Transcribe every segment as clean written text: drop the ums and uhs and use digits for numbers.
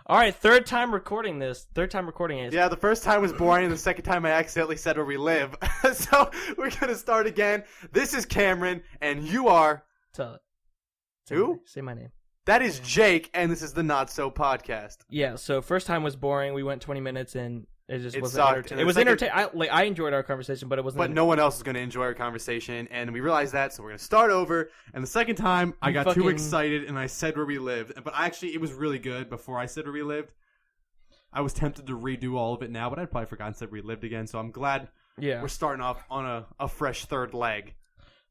All right, third time recording this. Third time recording it. Yeah, the first time was boring, and the second time I accidentally said where we live. So we're gonna start again. This is Cameron, and you are... Tell it. Who? Say my name. That is Jake, and this is the Not So Podcast. Yeah, so first time was boring. We went 20 minutes, and it just wasn't sucked. entertaining. And It was second- entertaining. I enjoyed our conversation, but it wasn't. But no one else is going to enjoy our conversation, and we realized that, so we're going to start over. And the second time, I got too excited, and I said where we lived. But actually, it was really good before I said where we lived. I was tempted to redo all of it now, but I'd probably forgotten said where we lived again, so I'm glad we're starting off on a fresh third leg.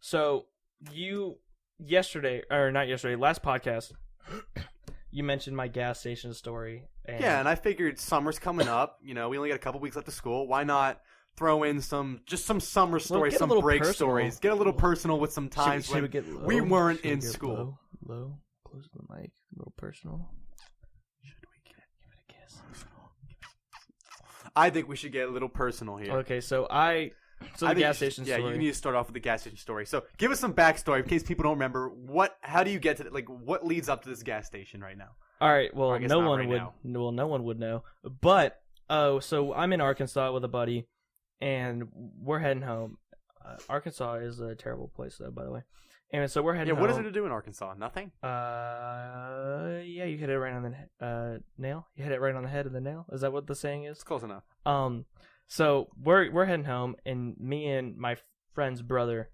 So, last podcast, you mentioned my gas station story. And I figured summer's coming up. You know, we only got a couple weeks left of school. Why not throw in some summer stories, some break stories? Get a little personal with some times when we weren't in school. Low, close to the mic, a little personal. Should we give it a kiss? I think we should get a little personal here. Okay, so the gas station story. Yeah, you need to start off with the gas station story. So give us some backstory in case people don't remember. How do you get to what leads up to this gas station right now? All right, well, no one would know. But so I'm in Arkansas with a buddy, and we're heading home. Arkansas is a terrible place, though, by the way. And so we're heading home. What is it to do in Arkansas? Nothing? Yeah, you hit it right on the nail. You hit it right on the head of the nail. Is that what the saying is? It's close enough. So we're heading home, and me and my friend's brother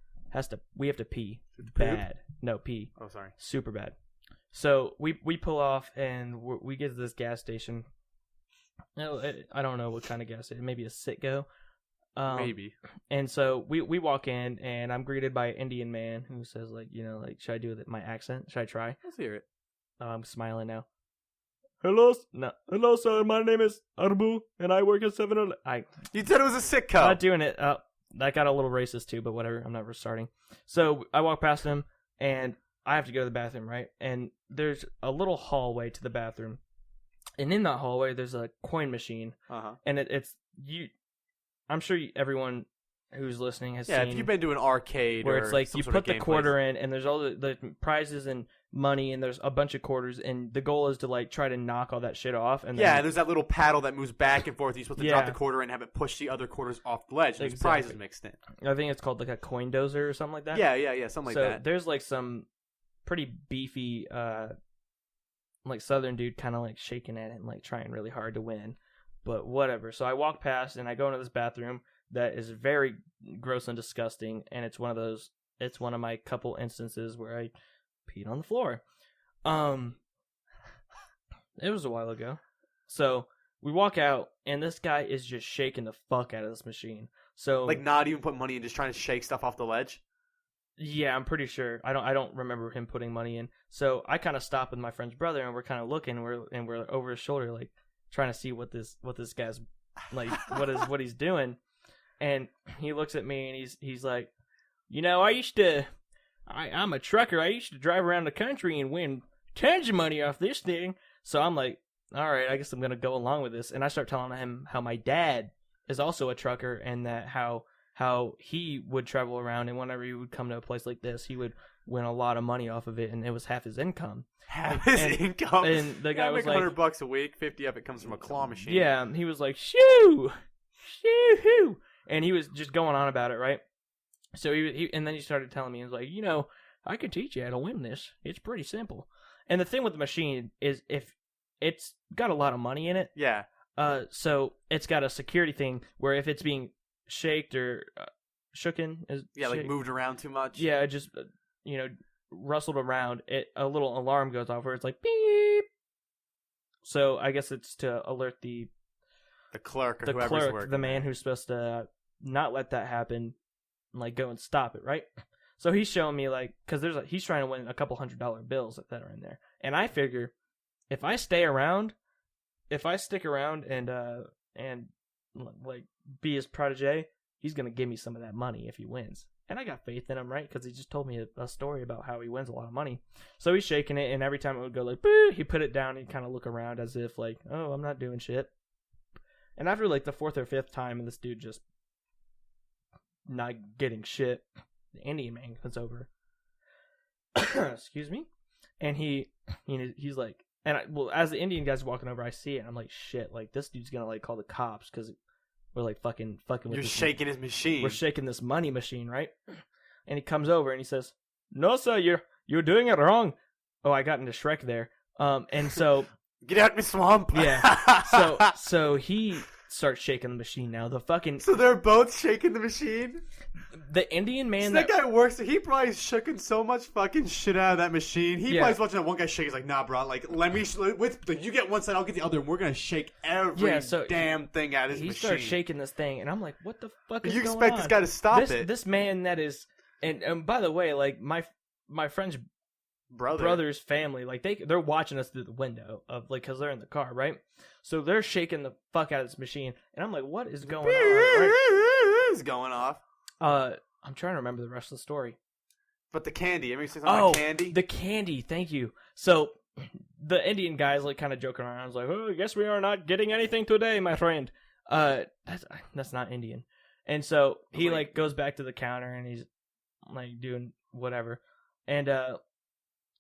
we have to pee bad. No, pee. Oh, sorry. Super bad. So we pull off, and we get to this gas station. I don't know what kind of gas station. Maybe a Citgo. Maybe. And so we walk in, and I'm greeted by an Indian man who says, should I do my accent? Should I try? Let's hear it. I'm smiling now. Hello, sir. My name is Arbu, and I work at 7-Eleven. You said it was a sitcom. Not doing it. That got a little racist too, but whatever. I'm never starting. So I walk past him, and I have to go to the bathroom, right? And there's a little hallway to the bathroom, and in that hallway there's a coin machine. And it's you. I'm sure everyone who's listening has seen. Yeah, if you've been to an arcade where or it's like you put the quarter place in, and there's all the prizes and money, and there's a bunch of quarters, and the goal is to try to knock all that shit off. And and there's that little paddle that moves back and forth. You're supposed to drop the quarter in and have it push the other quarters off the ledge. There's prizes mixed in. I think it's called a coin dozer or something like that. Yeah, something like that. So there's some pretty beefy southern dude kind of shaking at it and trying really hard to win, but whatever. So I walk past, and I go into this bathroom that is very gross and disgusting, and it's one of my couple instances where I peed on the floor. It was a while ago. So we walk out, and this guy is just shaking the fuck out of this machine. So not even put money in, just trying to shake stuff off the ledge. Yeah, I'm pretty sure. I don't remember him putting money in. So I kind of stop with my friend's brother, and we're kind of looking. We're over his shoulder, trying to see what this guy's what he's doing. And he looks at me, and he's like, I'm a trucker. I used to drive around the country and win tons of money off this thing. So I'm like, all right, I guess I'm gonna go along with this. And I start telling him how my dad is also a trucker, and that how he would travel around, and whenever he would come to a place like this, he would win a lot of money off of it, and it was half his income. Half his income? And the guy was like, $100 a week, 50 of it comes from a claw machine. Yeah, he was like, shoo, and he was just going on about it, right? So and then he started telling me, he was like, I could teach you how to win this. It's pretty simple. And the thing with the machine is, if it's got a lot of money in it, so it's got a security thing where if it's being shaked or shooken, moved around too much. Yeah, it just rustled around. A little alarm goes off where it's like beep. So I guess it's to alert the clerk or whoever's working. The man who's supposed to not let that happen, go and stop it, right? So he's showing me because he's trying to win a couple $100 bills that are in there, and I figure if I stick around and be his protege, he's gonna give me some of that money if he wins. And I got faith in him, right? Because he just told me a story about how he wins a lot of money. So he's shaking it, and every time it would go boo, he put it down and kind of look around as if oh, I'm not doing shit. And after the fourth or fifth time, and this dude just not getting shit, the Indian man comes over. Excuse me. And he's like, And as the Indian guy's walking over, I see it. And I'm like, shit, like this dude's gonna like call the cops because we're like fucking with. You're shaking his machine. We're shaking this money machine, right? And he comes over and he says, "No, sir, you're doing it wrong." Oh, I got into Shrek there. And so get out of my swamp. Yeah. So he starts shaking the machine now. So they're both shaking the machine. The Indian man. So that guy works. He probably shooking so much fucking shit out of that machine. He probably's watching that one guy shake. He's like, "Nah, bro. Like, you get one side, I'll get the other, and we're gonna shake every damn thing out of this machine." He starts shaking this thing, and I'm like, "What the fuck is you going on?" expect this guy to stop it? This man that is, and by the way, like my friend's brother's family, like they're watching us through the window of like because they're in the car, right? So they're shaking the fuck out of this machine, and I'm like, "What is going on?" Right? It's going off. I'm trying to remember the rest of the story. But the candy. Everybody say something about candy? The candy. Thank you. So the Indian guy's like kind of joking around. I was like, "Oh, I guess we are not getting anything today, my friend." That's not Indian. And so he like goes back to the counter and he's like doing whatever. And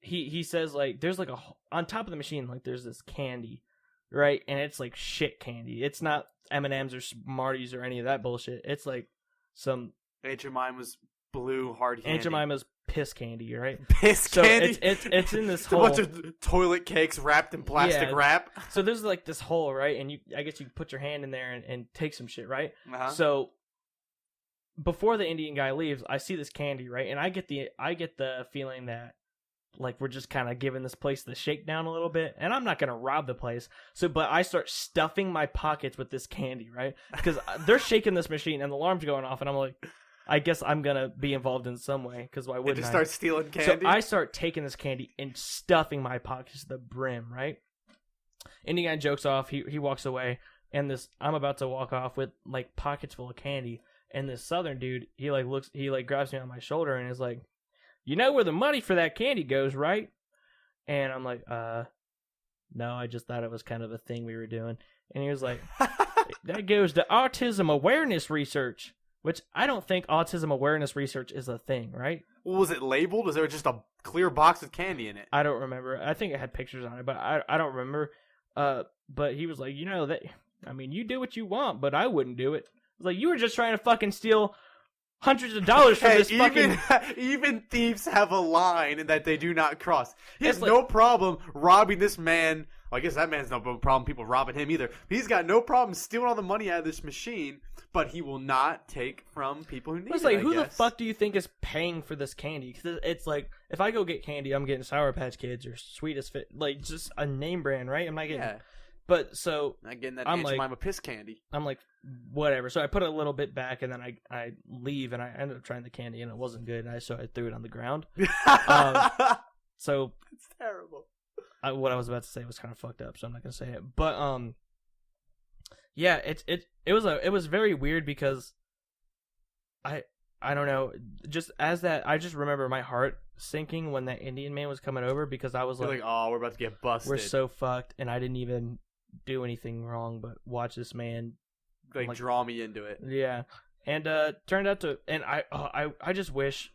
he says like there's like on top of the machine like there's this candy, right? And it's like shit candy. It's not M&Ms or Smarties or any of that bullshit. It's like some Aunt Jemima's blue hard candy. Aunt Jemima's piss candy, right? Piss candy? So it's in this hole. A bunch of toilet cakes wrapped in plastic wrap. So there's like this hole, right? And I guess you put your hand in there and take some shit, right? Uh-huh. So before the Indian guy leaves, I see this candy, right? And I get the feeling that like we're just kind of giving this place the shakedown a little bit, and I'm not gonna rob the place. But I start stuffing my pockets with this candy, right? Because they're shaking this machine and the alarm's going off, and I'm like, I guess I'm gonna be involved in some way. Because why wouldn't I? Start stealing candy. So I start taking this candy and stuffing my pockets to the brim, right? Indian guy jokes off. He walks away, and I'm about to walk off with like pockets full of candy, and this Southern dude he grabs me on my shoulder and is like, "You know where the money for that candy goes, right?" And I'm like, no, I just thought it was kind of a thing we were doing. And he was like, "That goes to autism awareness research," which I don't think autism awareness research is a thing, right? Well, was it labeled? Was there just a clear box with candy in it? I don't remember. I think it had pictures on it, but I don't remember. But he was like, "You know that, I mean, you do what you want, but I wouldn't do it." I was like, "You were just trying to fucking steal hundreds of dollars from this fucking..." Even thieves have a line that they do not cross. He has no problem robbing this man. Well, I guess that man's no problem people robbing him either. He's got no problem stealing all the money out of this machine, but he will not take from people who need it. It's like, who the fuck do you think is paying for this candy? Because it's like, if I go get candy, I'm getting Sour Patch Kids or Sweetest Fit, like just a name brand, right? I'm not getting... Yeah. But so... Not getting that Aunt Jemima piss candy. I'm like, whatever. So I put a little bit back, and then I leave, and I ended up trying the candy, and it wasn't good, so I threw it on the ground. So... It's terrible. What I was about to say was kind of fucked up, so I'm not gonna say it. But yeah, it was very weird because I don't know, just as that I just remember my heart sinking when that Indian man was coming over because I was like, "Oh, we're about to get busted. We're so fucked," and I didn't even do anything wrong, but watch this man like draw me into it. Yeah, and turned out to, and I just wish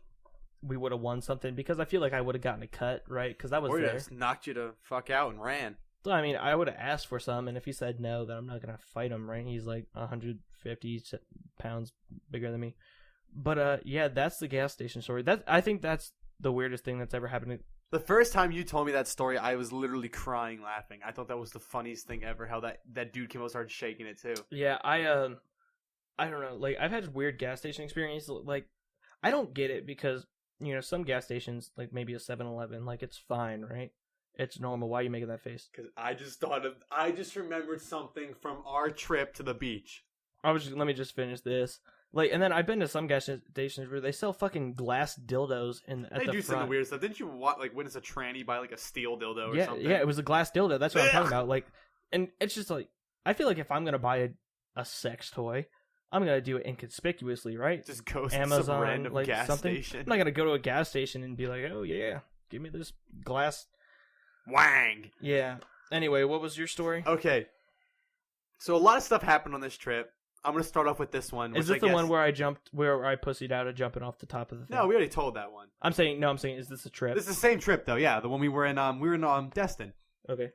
we would have won something because I feel like I would have gotten a cut, right? Because that was there. Just knocked you to fuck out and ran. So, I mean, I would have asked for some, and if he said no, then I'm not gonna fight him, right? He's like 150 pounds bigger than me. But yeah, that's the gas station story. I think that's the weirdest thing that's ever happened. The first time you told me that story, I was literally crying laughing. I thought that was the funniest thing ever. How that dude came out and started shaking it too. Yeah, I don't know. Like, I've had weird gas station experiences. Like, I don't get it because, you know, some gas stations, like maybe a 7-Eleven, like it's fine, right? It's normal. Why are you making that face? Because I just remembered something from our trip to the beach. Let me just finish this. Like, and then I've been to some gas stations where they sell fucking glass dildos at the front. They do some weird stuff. Didn't you witness a tranny buy like a steel dildo or something? Yeah, it was a glass dildo. That's what I'm talking about. Like, and it's just like, I feel like if I'm gonna buy a sex toy, I'm gonna do it inconspicuously, right? Just go to Amazon, some random like, gas station. I'm not gonna go to a gas station and be like, "Oh yeah, give me this glass." Wang. Yeah. Anyway, what was your story? Okay. So a lot of stuff happened on this trip. I'm gonna start off with this one. Is this the one where I pussied out of jumping off the top of the thing? No, we already told that one. I'm saying, is this a trip? This is the same trip though. Yeah, the one we were in. We were in Destin. Okay.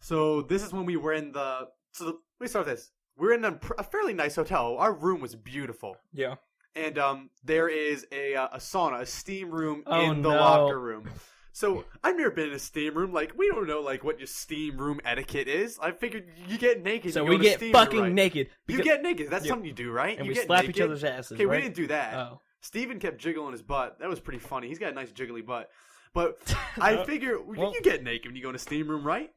So this is when we were in the. Let me start with this. We're in a fairly nice hotel. Our room was beautiful. Yeah. And there is a sauna, a steam room Oh, in the no. locker room. So I've never been in a steam room. Like, we don't know like what your steam room etiquette is. I figured you get naked. So you we go to get steam fucking room, right? naked. You get naked. That's Yeah. something you do, right? And you we get slap naked. each other's asses. Okay, right? we didn't do that. Oh. Steven kept jiggling his butt. That was pretty funny. He's got a nice jiggly butt. But I figure you get naked when you go in a steam room, right?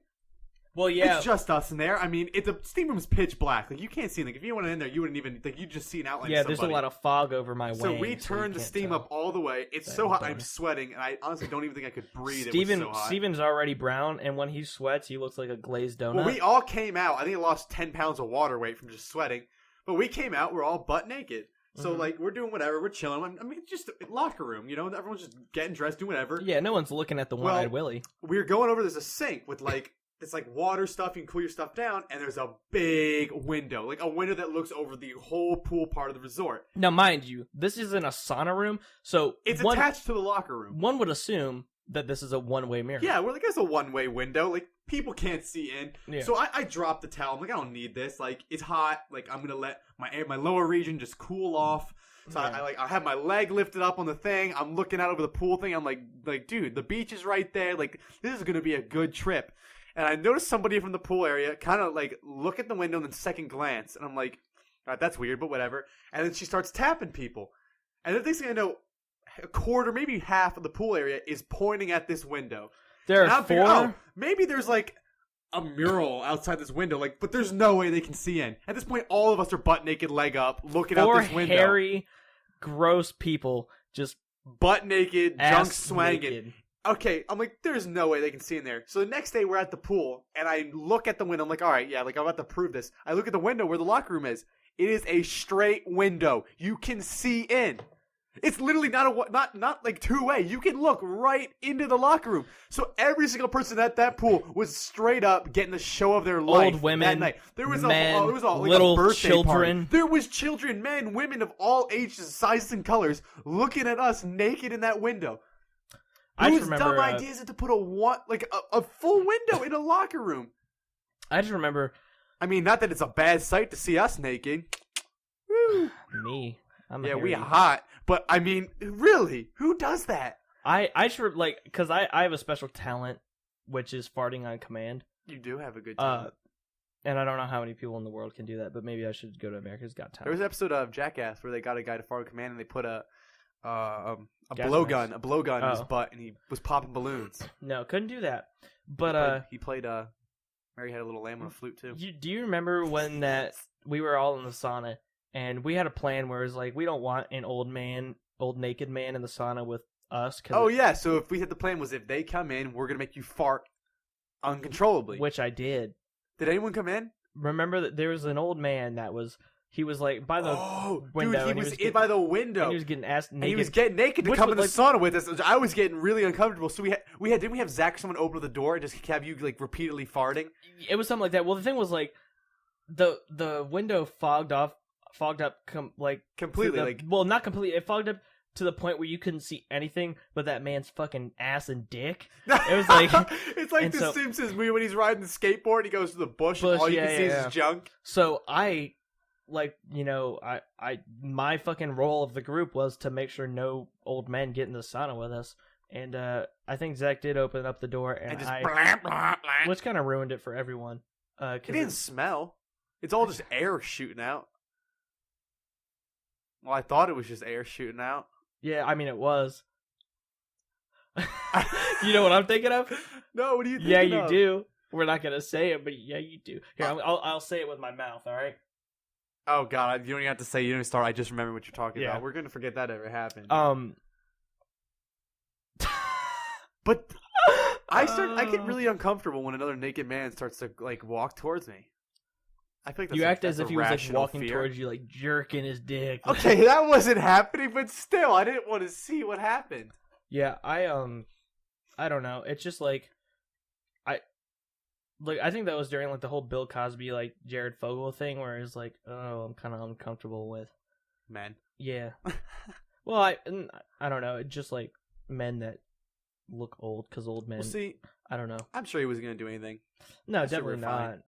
Well, yeah. It's just us in there. I mean, the steam room's pitch black. Like, you can't see anything. If you went in there, you wouldn't even like. You just see an outline. Yeah, of somebody. there's a lot of fog over my wings. So we turned the steam up all the way. It's so hot. I'm sweating, and I honestly don't even think I could breathe. It was so hot. Steven's already brown, and when he sweats, he looks like a glazed donut. Well, we all came out. I think I lost 10 pounds of water weight from just sweating. But we came out. We're all butt naked. So, like, we're doing whatever. We're chilling. I mean, just locker room, you know? Everyone's just getting dressed, doing whatever. Yeah, no one's looking at the one-eyed Willie. We're going over. There's a sink with, like, it's like water stuff. You can cool your stuff down. And there's a big window. Like, a window that looks over the whole pool part of the resort. Now, mind you, this isn't a sauna room, so... It's attached to the locker room. One would assume that this is a one-way mirror. Yeah, well, like, it's a one-way window. Like, people can't see in. Yeah. So I dropped the towel. I'm like, I don't need this. Like, it's hot. Like, I'm gonna let my lower region just cool off. So Yeah. I have my leg lifted up on the thing. I'm looking out over the pool thing. I'm like, dude, the beach is right there. Like, this is gonna be a good trip. And I noticed somebody from the pool area kind of like look at the window and then second glance. And I'm like, all right, that's weird, but whatever. And then she starts tapping people. And the next thing I know, a quarter, maybe half of the pool area is pointing at this window. There And are I'm four... figuring, oh, maybe there's like a mural outside this window, like, but there's no way they can see in. At this point, all of us are butt naked, leg up, looking out this window. hairy, gross people just butt naked, junk ass swanging. naked. Okay, I'm like, there's no way they can see in there. So the next day, we're at the pool, and I look at the window. I'm like, all right, yeah, like I'm about to prove this. I look at the window where the locker room is. It is a straight window. You can see in. It's literally not like two-way. You can look right into the locker room. So every single person at that pool was straight up getting the show of their life. Old women, that night. There was men, like little a birthday children. party. There was children, men, women of all ages, sizes, and colors looking at us naked in that window. I just Whose remember, dumb idea is it to put a full window in a locker room? I just remember I mean, not that it's a bad sight to see us naked. Woo. me. I'm Yeah, we hairy. hot. But, I mean, really? Who does that? I just like because I have a special talent, which is farting on command. You do have a good time. And I don't know how many people in the world can do that, but maybe I should go to America's Got There Talent. was an episode of Jackass where they got a guy to fart on command and they put a Gas blowgun in his Oh. butt and he was popping balloons. No, couldn't do that. But he played Mary Had a Little Lamb on a flute too. do you remember when that we were all in the sauna and we had a plan where it was like we don't want an old naked man in the sauna with us. Oh yeah, so if we had the plan was if they come in, we're gonna make you fart uncontrollably. Which I did. Did anyone come in? Remember that there was an old man that was like by the window. Dude, and he was in by the window. And he was getting ass naked. And he was getting naked to Which come in was the sauna with us. I was getting really uncomfortable. So didn't we have Zach someone open the door and just have you like repeatedly farting? It was something like that. Well, the thing was like the window fogged up Completely. not completely. It fogged up to the point where you couldn't see anything but that man's fucking ass and dick. It was like it's like the Simpsons movie when he's riding the skateboard. He goes to the bush and all you can see is his junk. So I my fucking role of the group was to make sure no old men get in the sauna with us. And I think Zach did open up the door, and just which kind of ruined it for everyone. It didn't smell. It's all just air shooting out. Well, I thought it was just air shooting out. Yeah, I mean it was. You know what I'm thinking of? No, what are you thinking Yeah, of? you do. We're not gonna say it, but yeah, you do. Here, I'll say it with my mouth. All right. Oh God, you don't even have to say. You don't even start. I just remember what you're talking Yeah. about. We're gonna forget that ever happened. But I get really uncomfortable when another naked man starts to like walk towards me. I feel like that's you act that's as if a he was like rational walking fear. towards you, like jerking his dick. Okay, that wasn't happening, but still, I didn't want to see what happened. Yeah, I don't know. It's just like I think that was during like the whole Bill Cosby like Jared Fogle thing, where it's like, oh, I'm kind of uncomfortable with Men. Yeah. Well, I don't know. It's just like men that look old because old men. Well, see, I don't know. I'm sure he wasn't gonna do anything. No, I'm sure definitely we're fine. not.